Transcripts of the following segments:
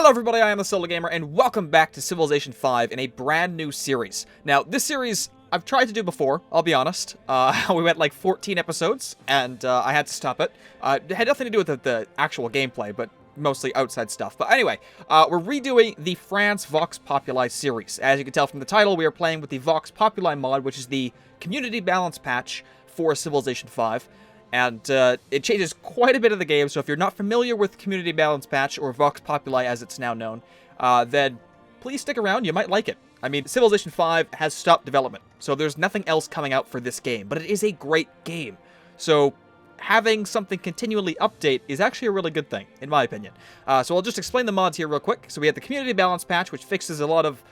Hello everybody, I am the Solo Gamer, and welcome back to Civilization 5 in a brand new series. Now, this series I've tried to do before, I'll be honest. We went like 14 episodes, and I had to stop it. It had nothing to do with the actual gameplay, but mostly outside stuff. But anyway, we're redoing the France Vox Populi series. As you can tell from the title, we are playing with the Vox Populi mod, which is the community balance patch for Civilization 5. And it changes quite a bit of the game, so if you're not familiar with Community Balance Patch, or Vox Populi as it's now known, then please stick around, you might like it. I mean, Civilization 5 has stopped development, so there's nothing else coming out for this game, but it is a great game. So having something continually update is actually a really good thing, in my opinion. So I'll just explain the mods here real quick. So we have the Community Balance Patch, which fixes a lot of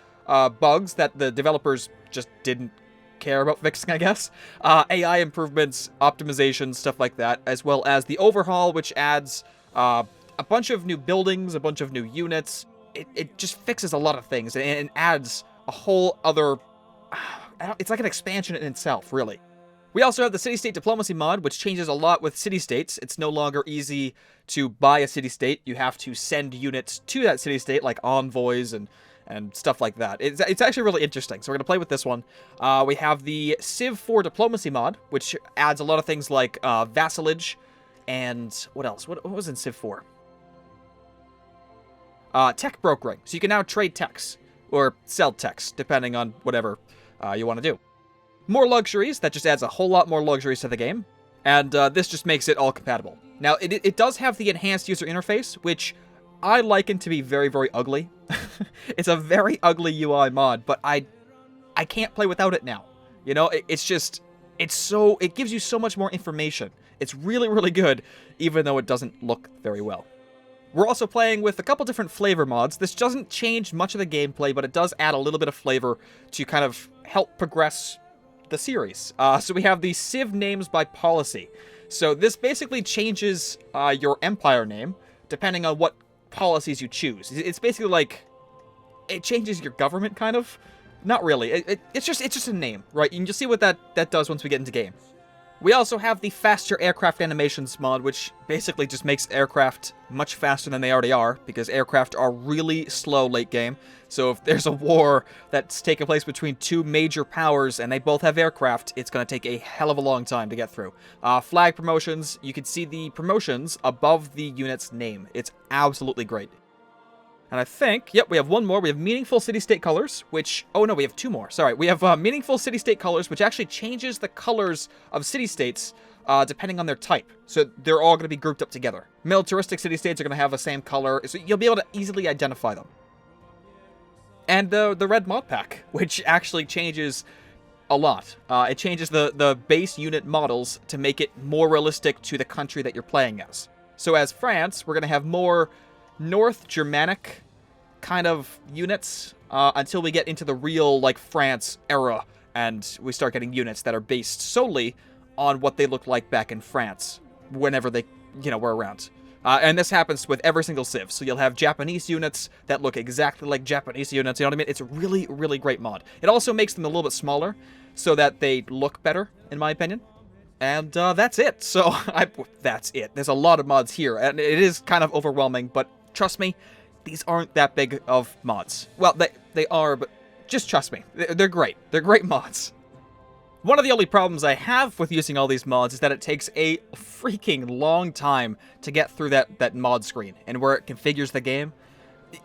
bugs that the developers just didn't care about fixing, I guess. AI improvements, optimization, stuff like that, as well as the overhaul, which adds a bunch of new buildings, a bunch of new units. It just fixes a lot of things and adds a whole other... It's like an expansion in itself, really. We also have the City-State Diplomacy mod, which changes a lot with city-states. It's no longer easy to buy a city-state. You have to send units to that city-state, like envoys and stuff like that. It's actually really interesting, so we're going to play with this one. We have the Civ 4 Diplomacy mod, which adds a lot of things like vassalage, and what else? What was in Civ 4? Tech brokering. So you can now trade techs, or sell techs, depending on whatever you want to do. More luxuries, that just adds a whole lot more luxuries to the game, and this just makes it all compatible. Now, it does have the enhanced user interface, which I liken to be very, very ugly. It's a very ugly UI mod, but I can't play without it now. You know, it gives you so much more information. It's really, really good, even though it doesn't look very well. We're also playing with a couple different flavor mods. This doesn't change much of the gameplay, but it does add a little bit of flavor to kind of help progress the series. So we have the Civ Names by policy. So this basically changes your empire name, depending on what policies you choose. It's basically like, it changes your government, kind of. Not really. It's just a name, right? And you'll see what that does once we get into game. We also have the faster aircraft animations mod, which basically just makes aircraft much faster than they already are, because aircraft are really slow late game. So if there's a war that's taking place between two major powers and they both have aircraft, it's going to take a hell of a long time to get through. Flag promotions, you can see the promotions above the unit's name. It's absolutely great. And I think, yep, we have one more. We have Meaningful City-State Colors, which... Oh, no, we have two more. Sorry. We have Meaningful City-State Colors, which actually changes the colors of city-states depending on their type. So they're all going to be grouped up together. Militaristic city-states are going to have the same color, so you'll be able to easily identify them. And the R.E.D Modpack, which actually changes a lot. It changes the base unit models to make it more realistic to the country that you're playing as. So as France, we're going to have more North Germanic kind of units until we get into the real, like, France era, and we start getting units that are based solely on what they look like back in France, whenever they, were around. And this happens with every single Civ. So you'll have Japanese units that look exactly like Japanese units, you know what I mean? It's a really, really great mod. It also makes them a little bit smaller, so that they look better, in my opinion. And that's it. So, that's it. There's a lot of mods here, and it is kind of overwhelming, but trust me, these aren't that big of mods. Well, they are, but just trust me. They're great. They're great mods. One of the only problems I have with using all these mods is that it takes a freaking long time to get through that mod screen, and where it configures the game,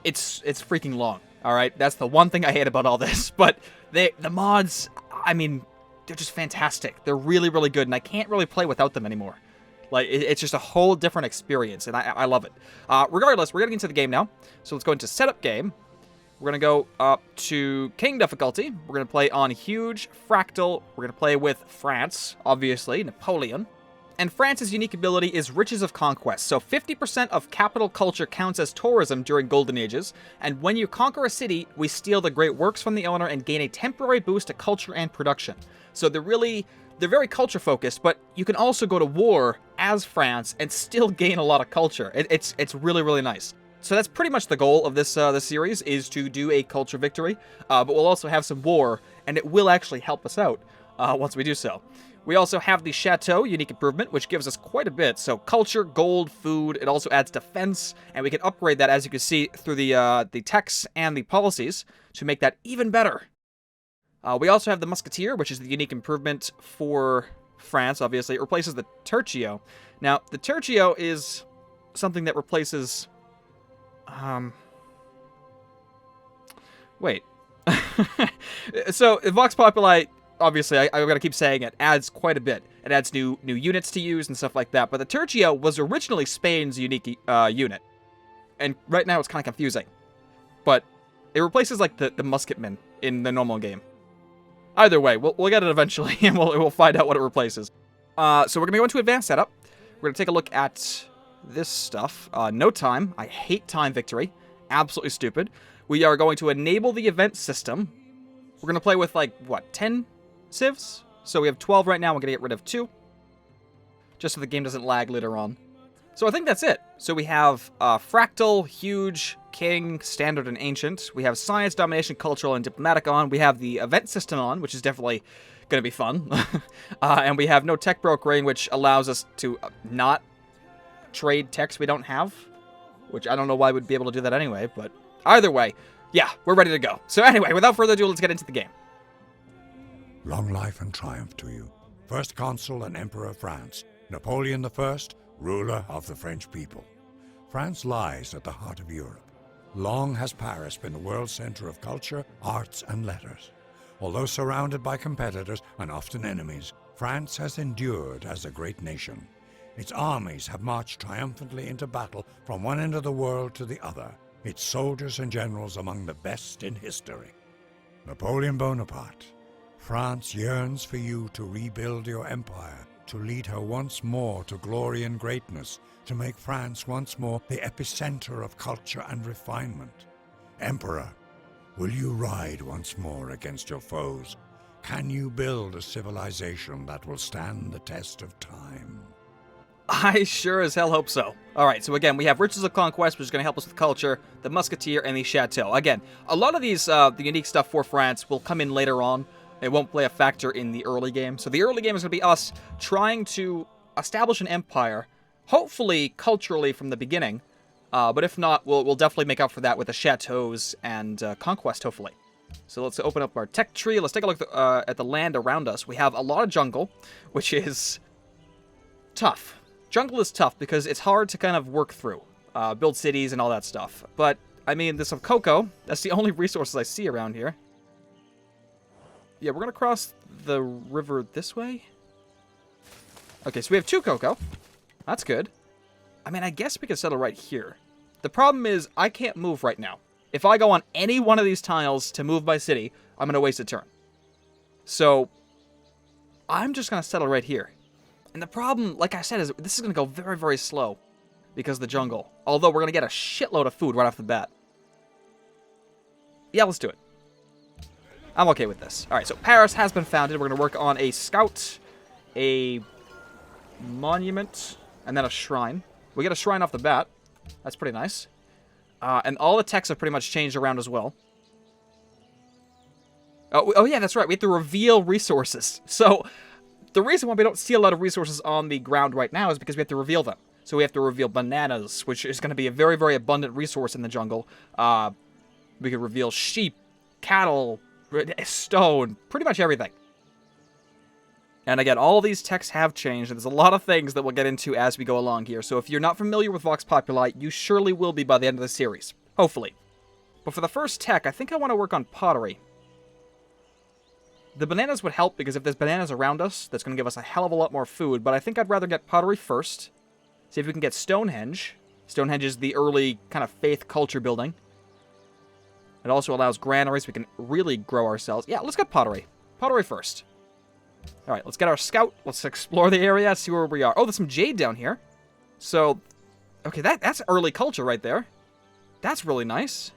it's freaking long, alright? That's the one thing I hate about all this, but the mods, I mean, they're just fantastic. They're really, really good, and I can't really play without them anymore. Like, it's just a whole different experience, and I love it. Regardless, we're getting into the game now. So let's go into Setup Game. We're going to go up to King difficulty. We're going to play on Huge, Fractal. We're going to play with France, obviously, Napoleon. And France's unique ability is Riches of Conquest. So 50% of capital culture counts as tourism during Golden Ages. And when you conquer a city, we steal the great works from the owner and gain a temporary boost to culture and production. So they're very culture-focused, but you can also go to war as France and still gain a lot of culture. It's really, really nice. So that's pretty much the goal of this series, is to do a culture victory, but we'll also have some war, and it will actually help us out once we do so. We also have the Chateau Unique Improvement, which gives us quite a bit. So culture, gold, food. It also adds defense, and we can upgrade that, as you can see, through the texts and the policies to make that even better. We also have the Musketeer, which is the unique improvement for France, obviously. It replaces the Tercio. Now, the Tercio is something that replaces... Wait. So, Vox Populi... Obviously, I'm going to keep saying it, adds quite a bit. It adds new units to use and stuff like that. But the Tercio was originally Spain's unique unit. And right now it's kind of confusing. But it replaces, like, the musketmen in the normal game. Either way, we'll get it eventually, and we'll find out what it replaces. So we're going to go into Advanced Setup. We're going to take a look at this stuff. No time. I hate time victory. Absolutely stupid. We are going to enable the event system. We're going to play with, like, what, 10 civs? So we have 12 right now. We're going to get rid of 2. Just so the game doesn't lag later on. So I think that's it. So we have Fractal, Huge, King, Standard, and Ancient. We have Science, Domination, Cultural, and Diplomatic on. We have the event system on, which is definitely going to be fun. And we have no tech brokering, which allows us to not trade techs we don't have. Which I don't know why we'd be able to do that anyway, but either way, yeah, we're ready to go. So anyway, without further ado, let's get into the game. Long life and triumph to you, First Consul and Emperor of France, Napoleon I, ruler of the French people. France lies at the heart of Europe. Long has Paris been the world center of culture, arts, and letters. Although surrounded by competitors and often enemies, France has endured as a great nation. Its armies have marched triumphantly into battle from one end of the world to the other, its soldiers and generals among the best in history. Napoleon Bonaparte, France yearns for you to rebuild your empire, to lead her once more to glory and greatness, to make France once more the epicenter of culture and refinement. Emperor, will you ride once more against your foes? Can you build a civilization that will stand the test of time? I sure as hell hope so. Alright, so again, we have Riches of Conquest, which is going to help us with culture, the Musketeer, and the Chateau. Again, a lot of these, the unique stuff for France will come in later on. It won't play a factor in the early game. So the early game is going to be us trying to establish an empire, hopefully culturally from the beginning. But if not, we'll definitely make up for that with the chateaus and conquest, hopefully. So let's open up our tech tree. Let's take a look at the land around us. We have a lot of jungle, which is tough. Jungle is tough because it's hard to kind of work through, build cities and all that stuff. But, I mean, there's some cocoa. That's the only resources I see around here. Yeah, we're going to cross the river this way. Okay, so we have 2 cocoa. That's good. I mean, I guess we could settle right here. The problem is, I can't move right now. If I go on any one of these tiles to move my city, I'm going to waste a turn. So, I'm just going to settle right here. And the problem, like I said, is this is going to go very, very slow because of the jungle. Although, we're going to get a shitload of food right off the bat. Yeah, let's do it. I'm okay with this. Alright, so Paris has been founded. We're going to work on a scout, a monument, and then a shrine. We get a shrine off the bat. That's pretty nice. And all the texts have pretty much changed around as well. Oh yeah, that's right. We have to reveal resources. So, the reason why we don't see a lot of resources on the ground right now is because we have to reveal them. So we have to reveal bananas, which is going to be a very, very abundant resource in the jungle. We could reveal sheep, cattle, stone, pretty much everything. And again, all these texts have changed, and there's a lot of things that we'll get into as we go along here. So if you're not familiar with Vox Populi, you surely will be by the end of the series. Hopefully. But for the first tech, I think I want to work on pottery. The bananas would help, because if there's bananas around us, that's going to give us a hell of a lot more food. But I think I'd rather get pottery first. See if we can get Stonehenge. Stonehenge is the early kind of faith culture building. It also allows granaries. We can really grow ourselves. Yeah, let's get pottery. Pottery first. Alright, let's get our scout. Let's explore the area, see where we are. Oh, there's some jade down here. So, okay, that's early culture right there. That's really nice.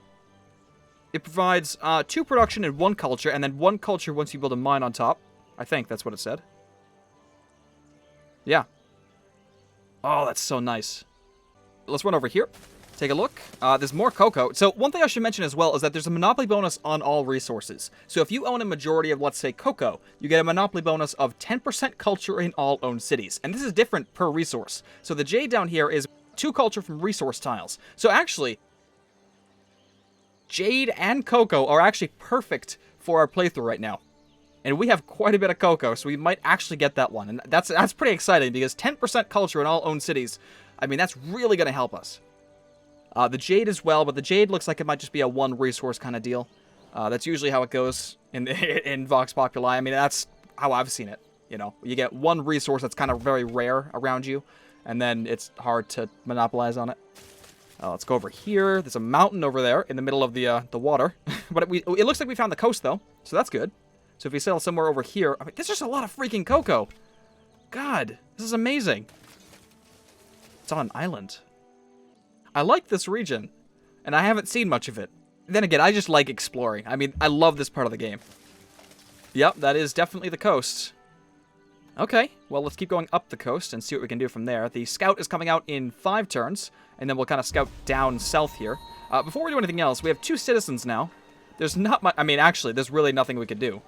It provides 2 production and 1 culture, and then 1 culture once you build a mine on top. I think that's what it said. Yeah. Oh, that's so nice. Let's run over here. Take a look. There's more cocoa. So one thing I should mention as well is that there's a monopoly bonus on all resources. So if you own a majority of, let's say, cocoa, you get a monopoly bonus of 10% culture in all owned cities. And this is different per resource. So the jade down here is 2 culture from resource tiles. So actually, jade and cocoa are actually perfect for our playthrough right now. And we have quite a bit of cocoa, so we might actually get that one. And that's pretty exciting, because 10% culture in all owned cities, I mean, that's really going to help us. The jade as well, but the jade looks like it might just be a 1 resource kind of deal. That's usually how it goes in Vox Populi. I mean, that's how I've seen it. You know, you get 1 resource that's kind of very rare around you, and then it's hard to monopolize on it. Let's go over here. There's a mountain over there in the middle of the water. But it looks like we found the coast, though, so that's good. So if we settle somewhere over here... I mean, there's just a lot of freaking cocoa. God, this is amazing. It's on an island. I like this region, and I haven't seen much of it. Then again, I just like exploring. I mean, I love this part of the game. Yep, that is definitely the coast. Okay, well, let's keep going up the coast and see what we can do from there. The scout is coming out in 5 turns, and then we'll kind of scout down south here. Before we do anything else, we have 2 citizens now. There's not much... I mean, actually, there's really nothing we could do.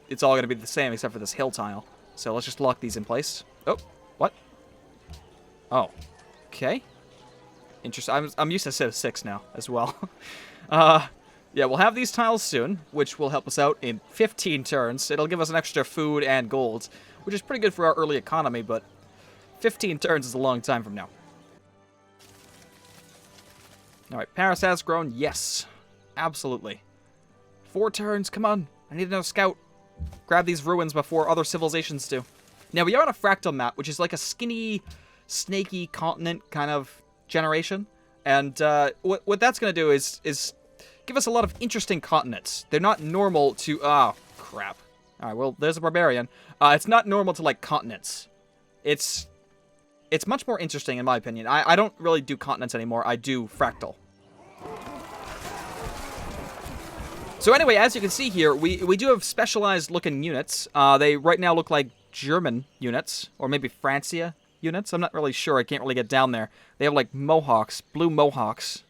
It's all going to be the same except for this hill tile. So let's just lock these in place. Oh, what? Oh, okay. Interesting. I'm used to Civ 6 now as well. Yeah, we'll have these tiles soon, which will help us out in 15 turns. It'll give us an extra food and gold, which is pretty good for our early economy, but 15 turns is a long time from now. All right, Paris has grown. Yes, absolutely. 4 turns. Come on. I need another scout. Grab these ruins before other civilizations do. Now, we are on a fractal map, which is like a skinny, snaky continent kind of generation. And what that's going to do is give us a lot of interesting continents. They're not normal to... Oh, crap. All right, well, there's a barbarian. It's not normal to, like, continents. It's much more interesting, in my opinion. I don't really do continents anymore. I do fractal. So anyway, as you can see here, we do have specialized looking units. They right now look like German units, or maybe Francia units. I'm not really sure. I can't really get down there. They have like mohawks, blue mohawks,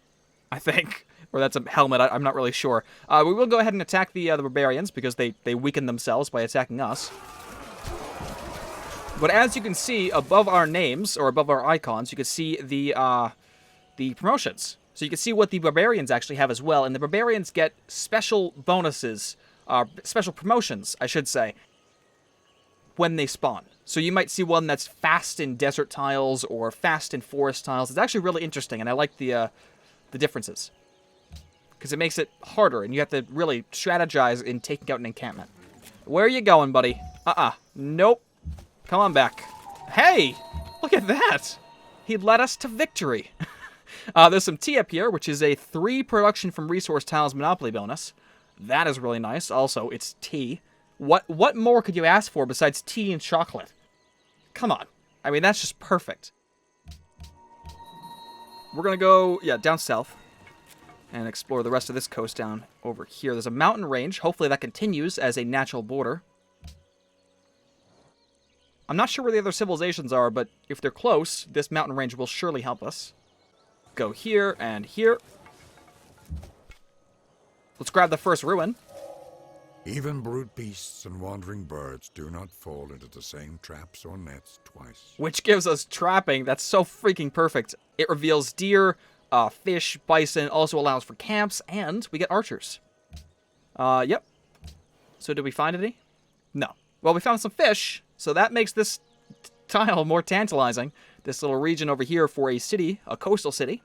I think. Or that's a helmet. I'm not really sure. We will go ahead and attack the barbarians because they weaken themselves by attacking us. But as you can see, above our names, or above our icons, you can see the promotions. So you can see what the barbarians actually have as well, and the barbarians get special bonuses, special promotions, I should say, when they spawn. So you might see one that's fast in desert tiles or fast in forest tiles. It's actually really interesting, and I like the differences. Because it makes it harder, and you have to really strategize in taking out an encampment. Where are you going, buddy? Nope. Come on back. Hey! Look at that! He led us to victory. There's some tea up here, which is a 3 production from resource tiles monopoly bonus. That is really nice. Also, it's tea. What more could you ask for besides tea and chocolate? Come on. I mean, that's just perfect. We're gonna go, down south and explore the rest of this coast down over here. There's a mountain range. Hopefully that continues as a natural border. I'm not sure where the other civilizations are, but if they're close, this mountain range will surely help us. Go here and here. Let's grab the first ruin. Even brute beasts and wandering birds do not fall into the same traps or nets twice. Which gives us trapping. That's so freaking perfect. It reveals deer, fish, bison, also allows for camps, and we get archers. Yep. So did we find any? No. Well, we found some fish, so that makes this tile more tantalizing. This little region over here for a city, a coastal city.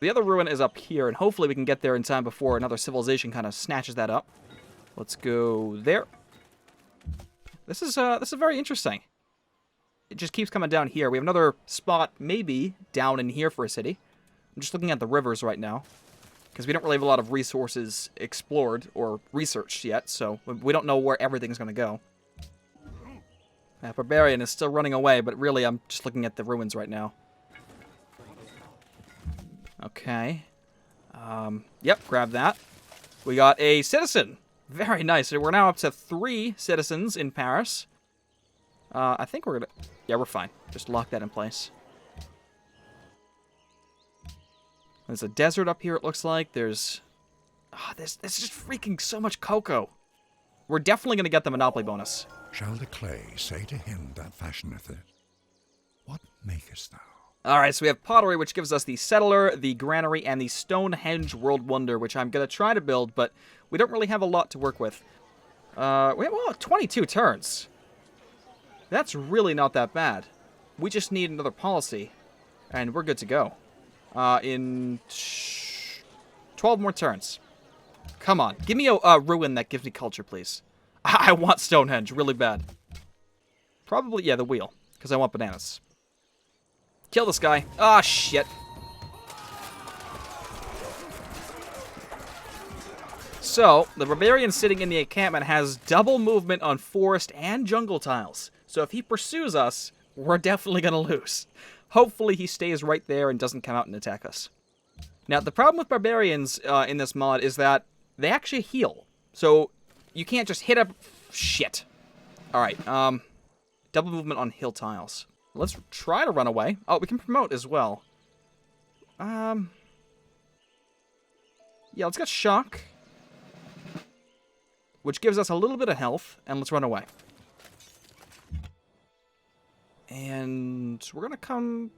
The other ruin is up here, and hopefully we can get there in time before another civilization kind of snatches that up. Let's go there. This is very interesting. It just keeps coming down here. We have another spot, maybe, down in here for a city. I'm just looking at the rivers right now, because we don't really have a lot of resources explored or researched yet, so we don't know where everything's going to go. That barbarian is still running away, but really I'm just looking at the ruins right now. Okay. Yep, grab that. We got a citizen. Very nice. So we're now up to 3 citizens in Paris. I think we're gonna... Yeah, we're fine. Just lock that in place. There's a desert up here, it looks like. There's just freaking so much cocoa. We're definitely going to get the Monopoly bonus. Shall the clay say to him that fashioneth it, what makest thou? Alright, so we have pottery, which gives us the settler, the granary, and the Stonehenge World Wonder, which I'm going to try to build, but we don't really have a lot to work with. We have 22 turns. That's really not that bad. We just need another policy, and we're good to go. In 12 more turns. Come on, give me a ruin that gives me culture, please. I want Stonehenge really bad. Probably, yeah, the wheel, because I want bananas. Kill this guy. Ah, shit. So, the barbarian sitting in the encampment has double movement on forest and jungle tiles. So if he pursues us, we're definitely going to lose. Hopefully he stays right there and doesn't come out and attack us. Now, the problem with barbarians in this mod is that they actually heal. So you can't just hit up... Shit. Alright, double movement on hill tiles. Let's try to run away. Oh, we can promote as well. Yeah, let's get shock. Which gives us a little bit of health, and let's run away. And we're gonna come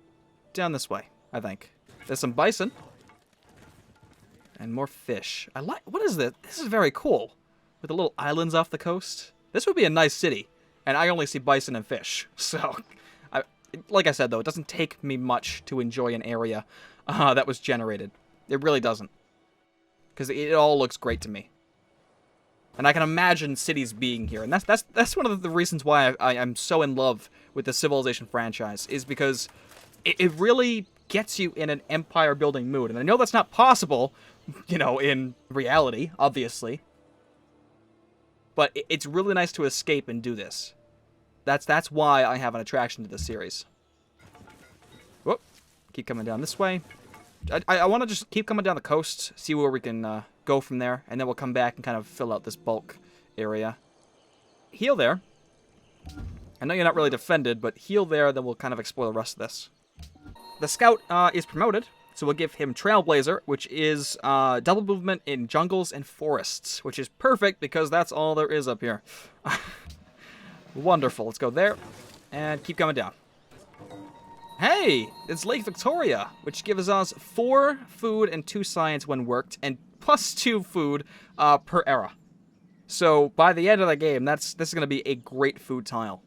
down this way, I think. There's some bison. And more fish. I like... What is this? This is very cool. With the little islands off the coast. This would be a nice city. And I only see bison and fish. So... Like I said, though, it doesn't take me much to enjoy an area that was generated. It really doesn't. Because it all looks great to me. And I can imagine cities being here. And that's one of the reasons why I'm so in love with the Civilization franchise. Is because it really gets you in an empire-building mood. And I know that's not possible, you know, in reality, obviously. But it's really nice to escape and do this. That's why I have an attraction to this series. Whoop. Keep coming down this way. I want to just keep coming down the coast, see where we can go from there, and then we'll come back and kind of fill out this bulk area. Heal there. I know you're not really defended, but heal there, then we'll kind of explore the rest of this. The scout is promoted, so we'll give him Trailblazer, which is double movement in jungles and forests, which is perfect because that's all there is up here. Wonderful. Let's go there and keep coming down. Hey, it's Lake Victoria, which gives us 4 food and 2 science when worked, and plus 2 food per era. So by the end of the game, this is going to be a great food tile.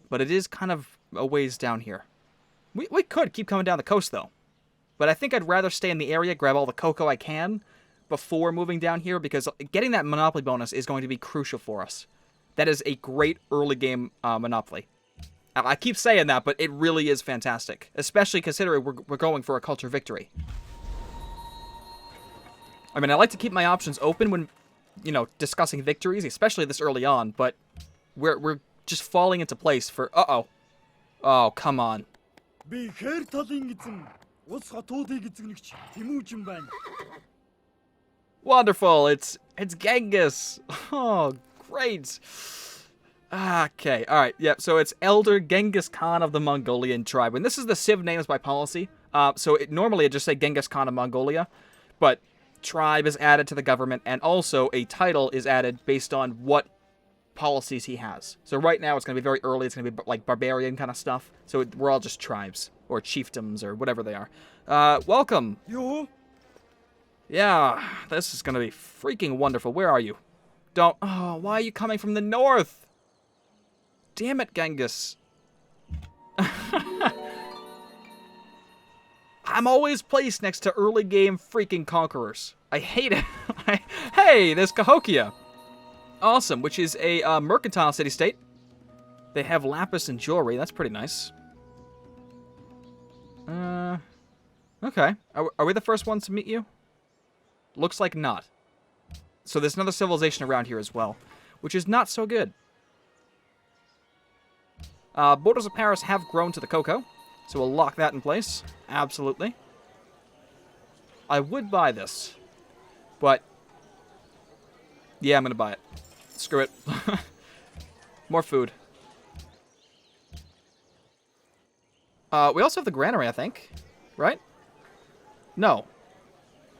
But it is kind of a ways down here. We could keep coming down the coast, though. But I think I'd rather stay in the area, grab all the cocoa I can before moving down here, because getting that Monopoly bonus is going to be crucial for us. That is a great early game Monopoly. I keep saying that, but it really is fantastic. Especially considering we're going for a culture victory. I mean, I like to keep my options open when, you know, discussing victories, especially this early on, but we're just falling into place for... Uh-oh. Oh, come on. Wonderful! It's Genghis! Oh, great! Okay, alright, yeah, so it's Elder Genghis Khan of the Mongolian tribe. And this is the Civ Names by policy. So normally it'd just say Genghis Khan of Mongolia, but tribe is added to the government, and also a title is added based on what policies he has. So right now it's going to be very early, it's going to be like barbarian kind of stuff. So we're all just tribes, or chiefdoms, or whatever they are. Welcome! Yo. Yeah, this is going to be freaking wonderful. Where are you? Oh, why are you coming from the north? Damn it, Genghis. I'm always placed next to early game freaking conquerors. I hate it. Hey, there's Cahokia. Awesome, which is a mercantile city-state. They have lapis and jewelry. That's pretty nice. Okay. Are we the first ones to meet you? Looks like not. So there's another civilization around here as well, which is not so good. Borders of Paris have grown to the cocoa, so we'll lock that in place. Absolutely. I would buy this, but yeah, I'm going to buy it. Screw it. More food. We also have the granary, I think, right? No.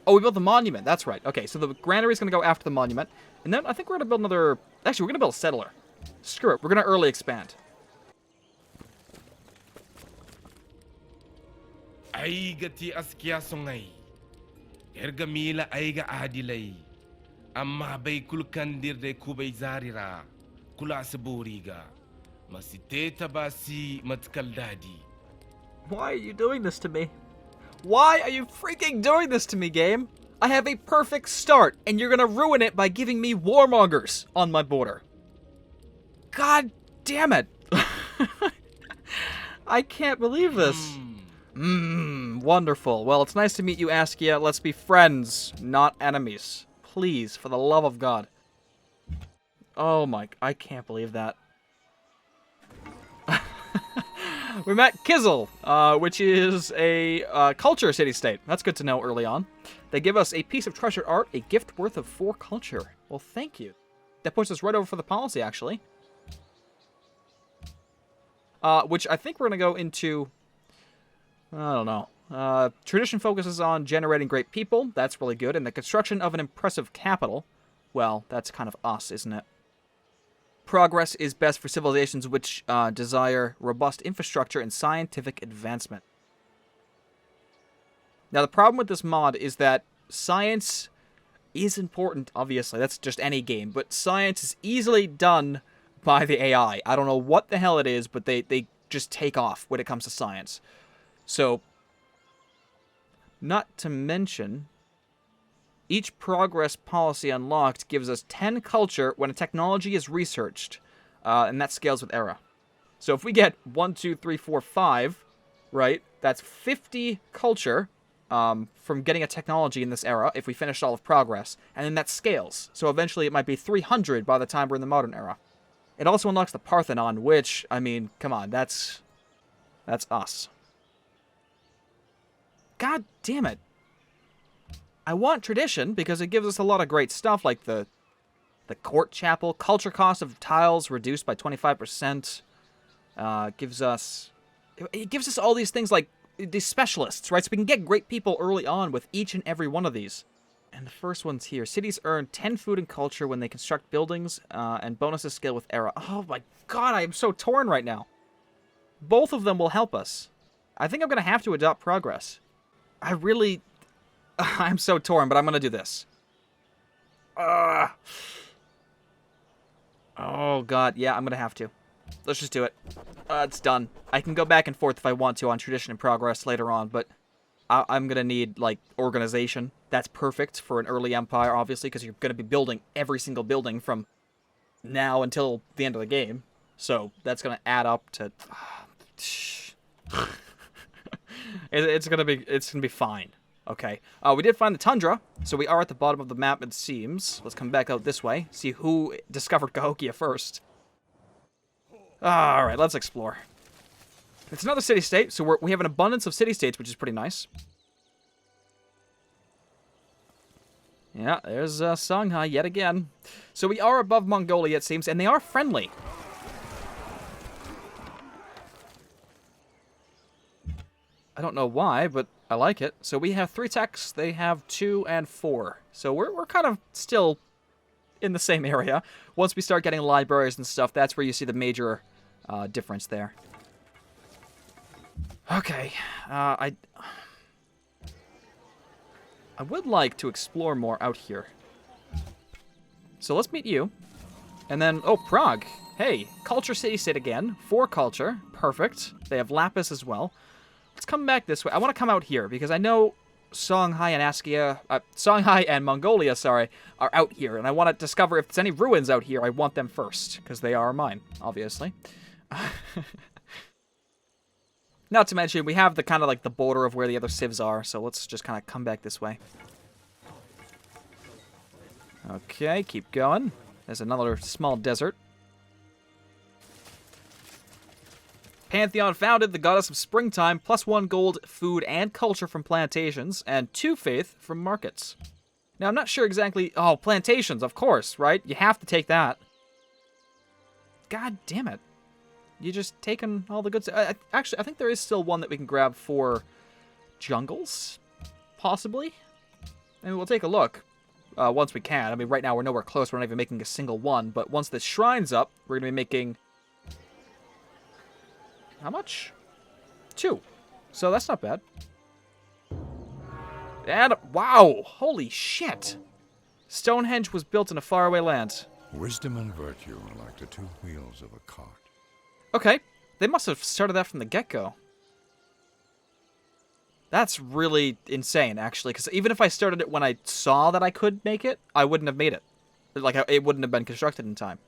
Oh, we built the monument. That's right. Okay, so the granary is going to go after the monument. And then I think we're going to build another... Actually, we're going to build a settler. Screw it. We're going to early expand. Aiga ti askia songai. Erga mila aiga adilay. Amma bay kulkandir de kubay zarira. Kula saburiga. Masiteta basi matkaldadi. Why are you doing this to me? Why are you freaking doing this to me, game? I have a perfect start, and you're gonna ruin it by giving me Warmongers on my border. God damn it. I can't believe this. Wonderful. Well, it's nice to meet you, Askia. Let's be friends, not enemies. Please, for the love of God. Oh my, I can't believe that. We met Kizzle, which is a culture city-state. That's good to know early on. They give us a piece of treasured art, a gift worth of 4 culture. Well, thank you. That puts us right over for the policy, actually. Which I think we're going to go into... I don't know. Tradition focuses on generating great people. That's really good. And the construction of an impressive capital. Well, that's kind of us, isn't it? Progress is best for civilizations which desire robust infrastructure and scientific advancement. Now, the problem with this mod is that science is important, obviously. That's just any game. But science is easily done by the AI. I don't know what the hell it is, but they just take off when it comes to science. So, not to mention... Each progress policy unlocked gives us 10 culture when a technology is researched, and that scales with era. So if we get 1, 2, 3, 4, 5, right, that's 50 culture from getting a technology in this era if we finish all of progress, and then that scales. So eventually it might be 300 by the time we're in the modern era. It also unlocks the Parthenon, which, I mean, come on, that's us. God damn it. I want tradition because it gives us a lot of great stuff like the court chapel, culture cost of tiles reduced by 25%. It gives us all these things like these specialists, right? So we can get great people early on with each and every one of these. And the first one's here. Cities earn 10 food and culture when they construct buildings, and bonuses scale with era. Oh my god, I am so torn right now. Both of them will help us. I think I'm going to have to adopt progress. I'm so torn, but I'm going to do this. Oh, God. Yeah, I'm going to have to. Let's just do it. It's done. I can go back and forth if I want to on tradition and progress later on, but I'm going to need, like, organization. That's perfect for an early empire, obviously, because you're going to be building every single building from now until the end of the game. So that's going to add up to... it's going to be fine. Okay, we did find the tundra, so we are at the bottom of the map, it seems. Let's come back out this way, see who discovered Cahokia first. Alright, let's explore. It's another city-state, so we have an abundance of city-states, which is pretty nice. Yeah, there's Shanghai yet again. So we are above Mongolia, it seems, and they are friendly. I don't know why, but I like it. So we have 3 techs, they have 2 and 4. So we're kind of still in the same area. Once we start getting libraries and stuff, that's where you see the major difference there. Okay, I would like to explore more out here. So let's meet you. And then, oh, Prague. Hey, culture city-state again. 4 culture, perfect. They have lapis as well. Let's come back this way. I want to come out here because I know Shanghai and Mongolia, sorry, are out here, and I want to discover if there's any ruins out here. I want them first because they are mine, obviously. Not to mention we have the kind of like the border of where the other civs are, so let's just kind of come back this way. Okay, keep going. There's another small desert. Pantheon founded, the goddess of springtime, +1 gold, food, and culture from plantations, and 2 faith from markets. Now, I'm not sure exactly... Oh, plantations, of course, right? You have to take that. God damn it. You just taken all the good stuff. Actually, I think there is still one that we can grab for jungles. possibly. I mean, we'll take a look once we can. I mean, right now we're nowhere close. We're not even making a single one. But once the shrine's up, we're going to be making... How much? 2. So that's not bad. And, wow! Holy shit! Stonehenge was built in a faraway land. Wisdom and virtue are like the 2 wheels of a cart. Okay. They must have started that from the get-go. That's really insane, actually, because even if I started it when I saw that I could make it, I wouldn't have made it. Like, it wouldn't have been constructed in time.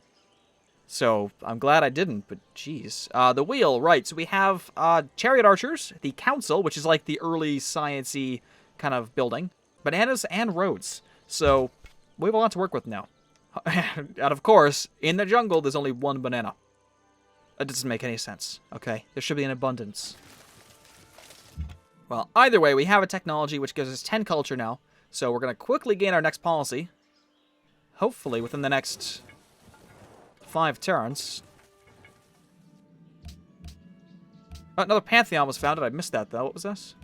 So, I'm glad I didn't, but geez. The wheel, right, so we have chariot archers, the council, which is like the early science-y kind of building, bananas, and roads. So, we have a lot to work with now. And of course, in the jungle, there's only 1 banana. That doesn't make any sense, okay? There should be an abundance. Well, either way, we have a technology which gives us 10 culture now, so we're going to quickly gain our next policy. Hopefully within the next 5 turns. Another Pantheon was founded. I missed that, though. What was this?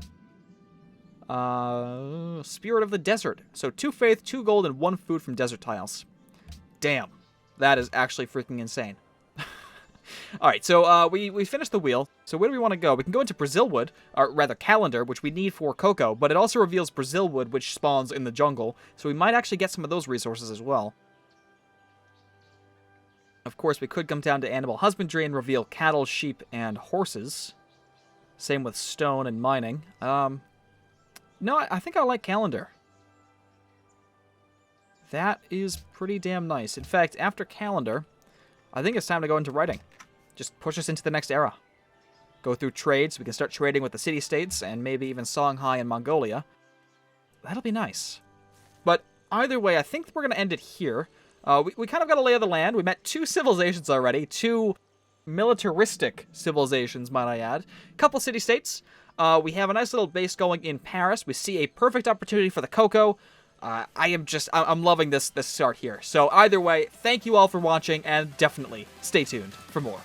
Spirit of the Desert. So 2 faith, 2 gold, and 1 food from desert tiles. Damn. That is actually freaking insane. Alright, so we finished the wheel. So where do we want to go? We can go into Brazilwood, or rather Calendar, which we need for cocoa, but it also reveals Brazilwood, which spawns in the jungle, so we might actually get some of those resources as well. Of course, we could come down to animal husbandry and reveal cattle, sheep, and horses. Same with stone and mining. No, I think I like Calendar. That is pretty damn nice. In fact, after Calendar, I think it's time to go into writing. Just push us into the next era. Go through trades. We can start trading with the city-states and maybe even Songhai and Mongolia. That'll be nice. But either way, I think we're going to end it here. We kind of got a lay of the land. We met 2 civilizations already. 2 militaristic civilizations, might I add. Couple city-states. We have a nice little base going in Paris. We see a perfect opportunity for the cocoa. I'm loving this start here. So either way, thank you all for watching, and definitely stay tuned for more.